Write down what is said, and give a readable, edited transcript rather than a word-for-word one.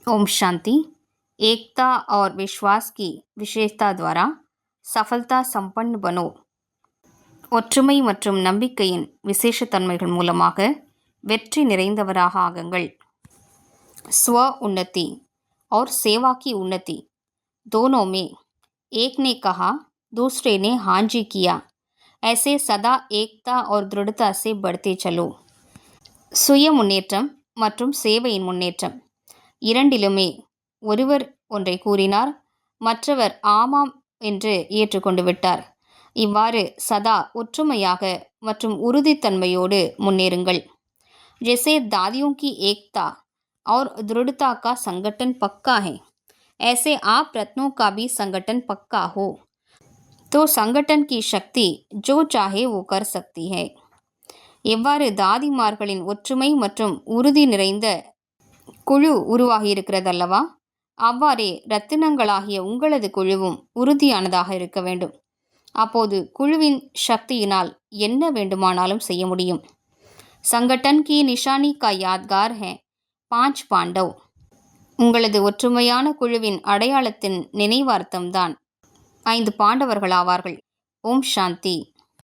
ओम शांति। एकता और विश्वास की विशेषता द्वारा सफलता संपन्न बनो। ஒற்றுமை மற்றும் நம்பிக்கையின் விசேஷத்தன்மைகள் மூலமாக வெற்றி நிறைந்தவராக ஆகுங்கள்। स्व उन्नति और सेवा की उन्नति दोनों में एक ने कहा, दूसरे ने हाँ जी किया, ऐसे सदा एकता और दृढ़ता से बढ़ते चलो। சுய முன்னேற்றம் மற்றும் சேவையின் முன்னேற்றம் இரண்டிலுமே ஒருவர் ஒன்றை கூறினார், மற்றவர் ஆமாம் என்று ஏற்றுக்கொண்டு விட்டார்। இவ்வாறு சதா ஒற்றுமையாக மற்றும் உறுதித்தன்மையோடு முன்னேறுங்கள்। जैसे दादियों की एकता और दृढ़ता का संगठन पक्का है, ऐसे आप रत्नों का भी संगठन पक्का हो तो संगठन की शक्ति जो चाहे वो कर सकती है। எவ்வாறு தாதிமார்களின் ஒற்றுமை மற்றும் உறுதி நிறைந்த குழு உருவாகி இருக்கிறதல்லவா, அவ்வாறே இரத்தினங்களாகிய உங்களது குழுவும் உறுதியானதாக இருக்க வேண்டும்। அப்போது குழுவின் சக்தியினால் என்ன வேண்டுமானாலும் செய்ய முடியும்। संगठन की निशानी का यादगार है 5 पांडव। உங்களது ஒற்றுமையான குழுவின் அடையாளத்தின் நினைவார்த்தம்தான் 5 பாண்டவர்கள் ஆவார்கள்। ஓம் சாந்தி।